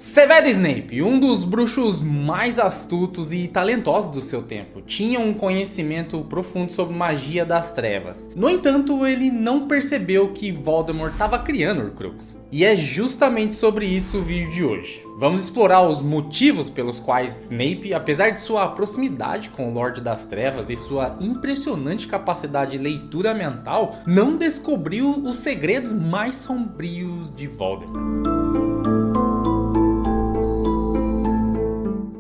Severus Snape, um dos bruxos mais astutos e talentosos do seu tempo, tinha um conhecimento profundo sobre magia das trevas. No entanto, ele não percebeu que Voldemort estava criando Horcrux. E é justamente sobre isso o vídeo de hoje. Vamos explorar os motivos pelos quais Snape, apesar de sua proximidade com o Lorde das Trevas e sua impressionante capacidade de leitura mental, não descobriu os segredos mais sombrios de Voldemort.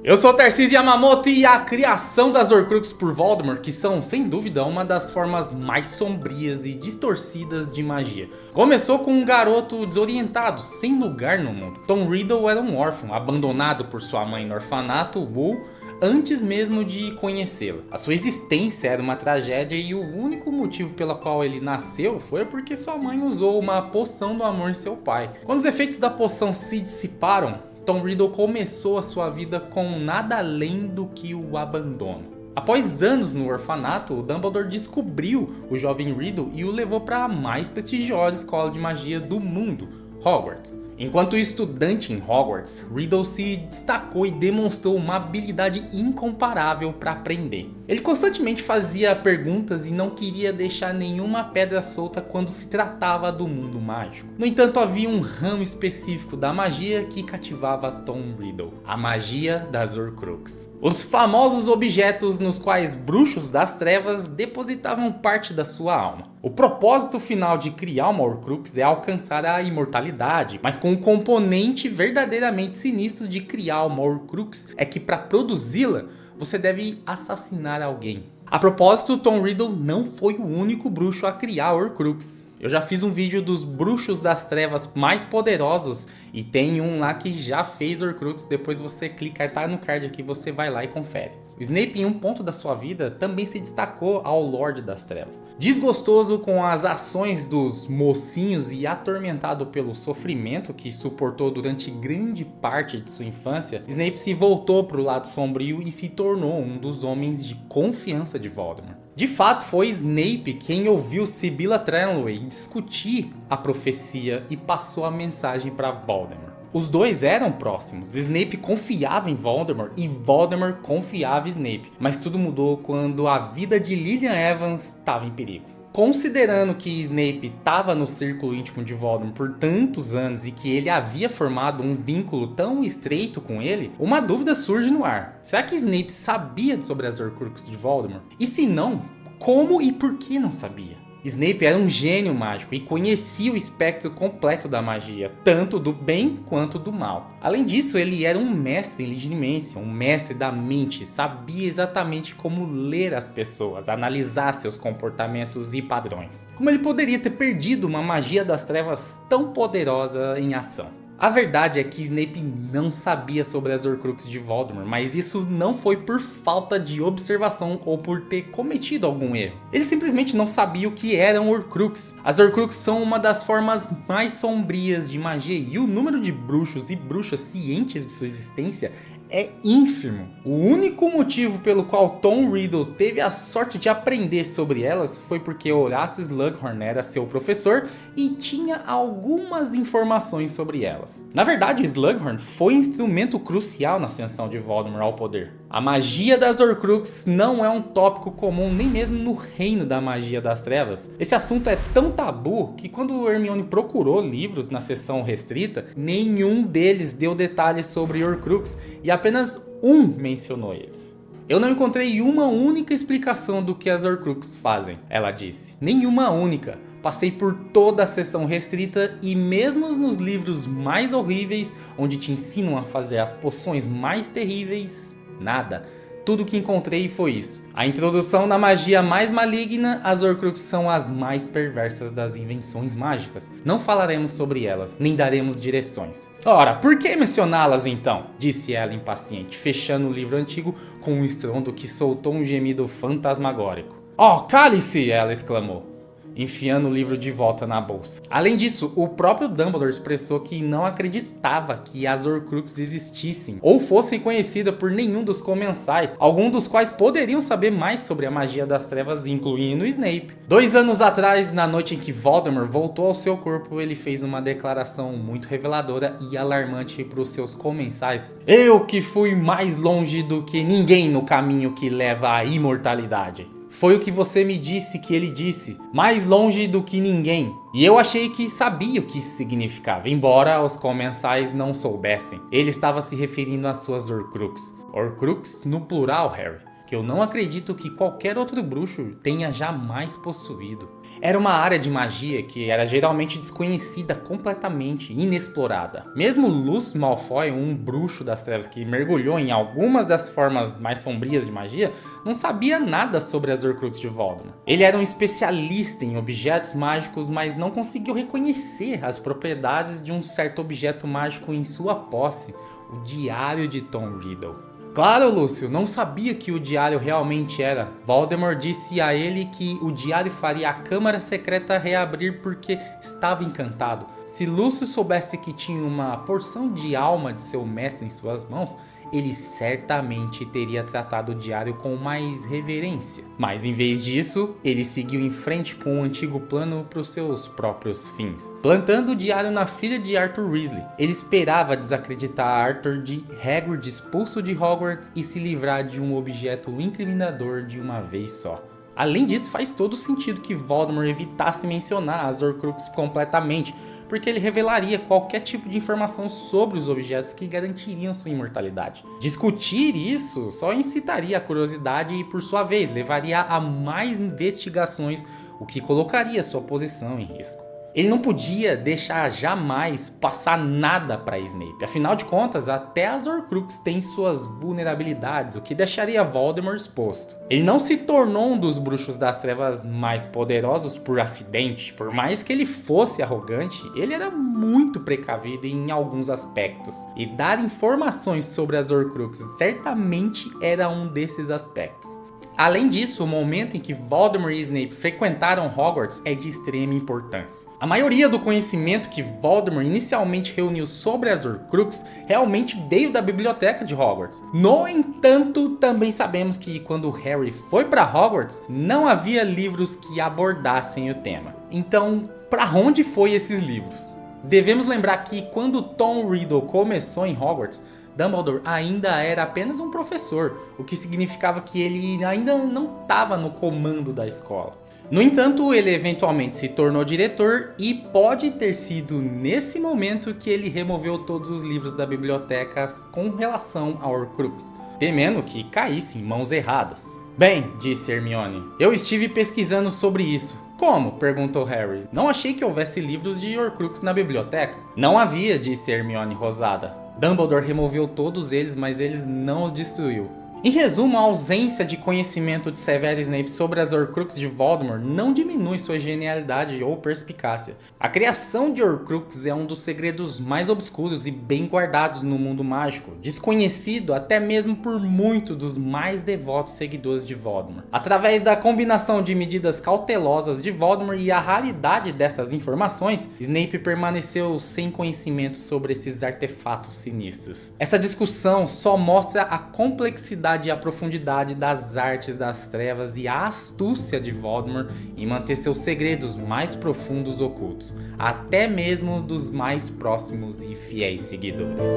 Eu sou Tarcísio Yamamoto e a criação das Horcruxes por Voldemort, que são, sem dúvida, uma das formas mais sombrias e distorcidas de magia. Começou com um garoto desorientado, sem lugar no mundo. Tom Riddle era um órfão, abandonado por sua mãe no orfanato Wu, antes mesmo de conhecê-la. A sua existência era uma tragédia e o único motivo pelo qual ele nasceu foi porque sua mãe usou uma poção do amor em seu pai. Quando os efeitos da poção se dissiparam, Tom Riddle começou a sua vida com nada além do que o abandono. Após anos no orfanato, o Dumbledore descobriu o jovem Riddle e o levou para a mais prestigiosa escola de magia do mundo, Hogwarts. Enquanto estudante em Hogwarts, Riddle se destacou e demonstrou uma habilidade incomparável para aprender. Ele constantemente fazia perguntas e não queria deixar nenhuma pedra solta quando se tratava do mundo mágico. No entanto, havia um ramo específico da magia que cativava Tom Riddle: a magia das Horcruxes. Os famosos objetos nos quais bruxos das trevas depositavam parte da sua alma. O propósito final de criar uma Horcrux é alcançar a imortalidade, mas com um componente verdadeiramente sinistro de criar uma Horcrux é que para produzi-la, você deve assassinar alguém. A propósito, Tom Riddle não foi o único bruxo a criar a Horcrux. Eu já fiz um vídeo dos bruxos das trevas mais poderosos e tem um lá que já fez Horcrux, depois você clica, tá no card aqui, você vai lá e confere. O Snape, em um ponto da sua vida, também se destacou ao Lorde das Trevas. Desgostoso com as ações dos mocinhos e atormentado pelo sofrimento que suportou durante grande parte de sua infância, Snape se voltou para o lado sombrio e se tornou um dos homens de confiança de Voldemort. De fato, foi Snape quem ouviu Sibylla Trelawney discutir a profecia e passou a mensagem para Voldemort. Os dois eram próximos, Snape confiava em Voldemort e Voldemort confiava em Snape, mas tudo mudou quando a vida de Lilian Evans estava em perigo. Considerando que Snape estava no círculo íntimo de Voldemort por tantos anos e que ele havia formado um vínculo tão estreito com ele, uma dúvida surge no ar. Será que Snape sabia sobre as Horcruxes de Voldemort? E se não, como e por que não sabia? Snape era um gênio mágico e conhecia o espectro completo da magia, tanto do bem quanto do mal. Além disso, ele era um mestre em legimência, um mestre da mente, sabia exatamente como ler as pessoas, analisar seus comportamentos e padrões. Como ele poderia ter perdido uma magia das trevas tão poderosa em ação? A verdade é que Snape não sabia sobre as Horcruxes de Voldemort, mas isso não foi por falta de observação ou por ter cometido algum erro. Ele simplesmente não sabia o que eram Horcruxes. As Horcruxes são uma das formas mais sombrias de magia e o número de bruxos e bruxas cientes de sua existência é ínfimo. O único motivo pelo qual Tom Riddle teve a sorte de aprender sobre elas foi porque Horácio Slughorn era seu professor e tinha algumas informações sobre elas. Na verdade, Slughorn foi um instrumento crucial na ascensão de Voldemort ao poder. A magia das Horcruxes não é um tópico comum nem mesmo no reino da magia das trevas. Esse assunto é tão tabu que quando Hermione procurou livros na seção restrita, nenhum deles deu detalhes sobre Horcrux e apenas um mencionou eles. Eu não encontrei uma única explicação do que as Horcruxes fazem, ela disse. Nenhuma única. Passei por toda a seção restrita e mesmo nos livros mais horríveis, onde te ensinam a fazer as poções mais terríveis, nada. Tudo que encontrei foi isso. A introdução da magia mais maligna, as Horcruxes são as mais perversas das invenções mágicas. Não falaremos sobre elas, nem daremos direções. Ora, por que mencioná-las então? Disse ela impaciente, fechando o livro antigo com um estrondo que soltou um gemido fantasmagórico. Oh, cale-se! Ela exclamou. enfiando o livro de volta na bolsa. Além disso, o próprio Dumbledore expressou que não acreditava que as Horcruxes existissem ou fossem conhecidas por nenhum dos comensais, alguns dos quais poderiam saber mais sobre a magia das trevas, incluindo Snape. 2 anos atrás, na noite em que Voldemort voltou ao seu corpo, ele fez uma declaração muito reveladora e alarmante para os seus comensais. Eu que fui mais longe do que ninguém no caminho que leva à imortalidade. Foi o que você me disse que ele disse, mais longe do que ninguém. E eu achei que sabia o que isso significava, embora os comensais não soubessem. Ele estava se referindo às suas Horcruxes. Horcrux no plural, Harry, que eu não acredito que qualquer outro bruxo tenha jamais possuído. Era uma área de magia que era geralmente desconhecida, completamente inexplorada. Mesmo Lucius Malfoy, um bruxo das trevas que mergulhou em algumas das formas mais sombrias de magia, não sabia nada sobre as Horcruxes de Voldemort. Ele era um especialista em objetos mágicos, mas não conseguiu reconhecer as propriedades de um certo objeto mágico em sua posse, o Diário de Tom Riddle. Claro, Lúcio, não sabia que o diário realmente era. Voldemort disse a ele que o diário faria a Câmara Secreta reabrir porque estava encantado. Se Lúcio soubesse que tinha uma porção de alma de seu mestre em suas mãos, ele certamente teria tratado o diário com mais reverência. Mas em vez disso, ele seguiu em frente com o antigo plano para os seus próprios fins, plantando o diário na filha de Arthur Weasley. Ele esperava desacreditar Arthur de Hagrid expulso de Hogwarts e se livrar de um objeto incriminador de uma vez só. Além disso, faz todo sentido que Voldemort evitasse mencionar as Horcruxes completamente, porque ele revelaria qualquer tipo de informação sobre os objetos que garantiriam sua imortalidade. Discutir isso só incitaria a curiosidade e, por sua vez, levaria a mais investigações, o que colocaria sua posição em risco. Ele não podia deixar jamais passar nada para Snape. Afinal de contas, até as Horcruxes têm suas vulnerabilidades, o que deixaria Voldemort exposto. Ele não se tornou um dos bruxos das trevas mais poderosos por acidente. Por mais que ele fosse arrogante, ele era muito precavido em alguns aspectos. E dar informações sobre as Horcruxes certamente era um desses aspectos. Além disso, o momento em que Voldemort e Snape frequentaram Hogwarts é de extrema importância. A maioria do conhecimento que Voldemort inicialmente reuniu sobre as Horcruxes realmente veio da biblioteca de Hogwarts. No entanto, também sabemos que quando Harry foi para Hogwarts, não havia livros que abordassem o tema. Então, para onde foi esses livros? Devemos lembrar que quando Tom Riddle começou em Hogwarts, Dumbledore ainda era apenas um professor, o que significava que ele ainda não estava no comando da escola. No entanto, ele eventualmente se tornou diretor e pode ter sido nesse momento que ele removeu todos os livros da biblioteca com relação a Horcrux, temendo que caísse em mãos erradas. Bem, disse Hermione, eu estive pesquisando sobre isso. Como? Perguntou Harry. Não achei que houvesse livros de Horcrux na biblioteca. Não havia, disse Hermione rosada. Dumbledore removeu todos eles, mas eles não os destruiu. Em resumo, a ausência de conhecimento de Severus Snape sobre as Horcruxes de Voldemort não diminui sua genialidade ou perspicácia. A criação de Horcruxes é um dos segredos mais obscuros e bem guardados no mundo mágico, desconhecido até mesmo por muitos dos mais devotos seguidores de Voldemort. Através da combinação de medidas cautelosas de Voldemort e a raridade dessas informações, Snape permaneceu sem conhecimento sobre esses artefatos sinistros. Essa discussão só mostra a complexidade e a profundidade das artes das trevas e a astúcia de Voldemort em manter seus segredos mais profundos ocultos, até mesmo dos mais próximos e fiéis seguidores.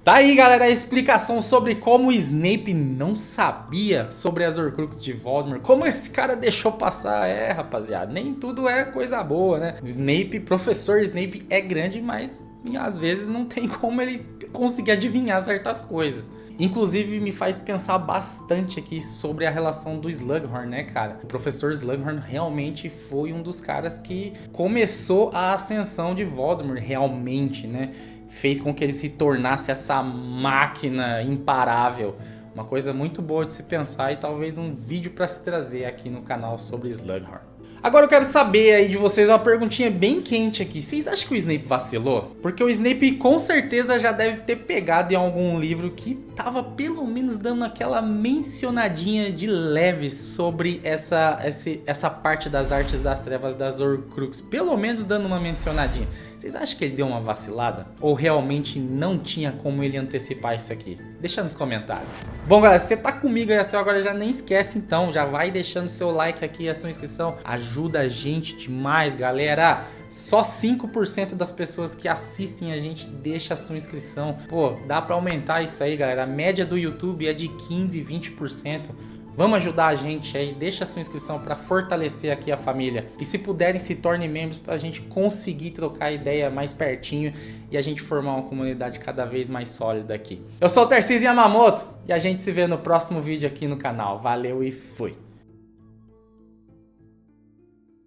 Tá aí, galera, a explicação sobre como Snape não sabia sobre as Horcruxes de Voldemort. Como esse cara deixou passar. Rapaziada, nem tudo é coisa boa, né? O Snape, professor Snape é grande, mas às vezes não tem como ele conseguir adivinhar certas coisas. Inclusive me faz pensar bastante aqui sobre a relação do Slughorn, né, cara? O professor Slughorn realmente foi um dos caras que começou a ascensão de Voldemort, realmente, né? Fez com que ele se tornasse essa máquina imparável. Uma coisa muito boa de se pensar e talvez um vídeo para se trazer aqui no canal sobre Slughorn. Agora eu quero saber aí de vocês uma perguntinha bem quente aqui. Vocês acham que o Snape vacilou? Porque o Snape com certeza já deve ter pegado em algum livro que tava pelo menos dando aquela mencionadinha de leve sobre essa parte das artes das trevas das Horcrux. Pelo menos dando uma mencionadinha. Vocês acham que ele deu uma vacilada? Ou realmente não tinha como ele antecipar isso aqui? Deixa nos comentários. Bom, galera, se você tá comigo aí até agora, já nem esquece então. Já vai deixando seu like aqui, a sua inscrição. Ajuda a gente demais, galera. Só 5% das pessoas que assistem a gente deixa a sua inscrição. Pô, dá pra aumentar isso aí, galera. A média do YouTube é de 15, 20%. Vamos ajudar a gente aí, deixa a sua inscrição para fortalecer aqui a família. E se puderem, se tornem membros para a gente conseguir trocar ideia mais pertinho e a gente formar uma comunidade cada vez mais sólida aqui. Eu sou o Tarcísio Yamamoto e a gente se vê no próximo vídeo aqui no canal. Valeu e fui!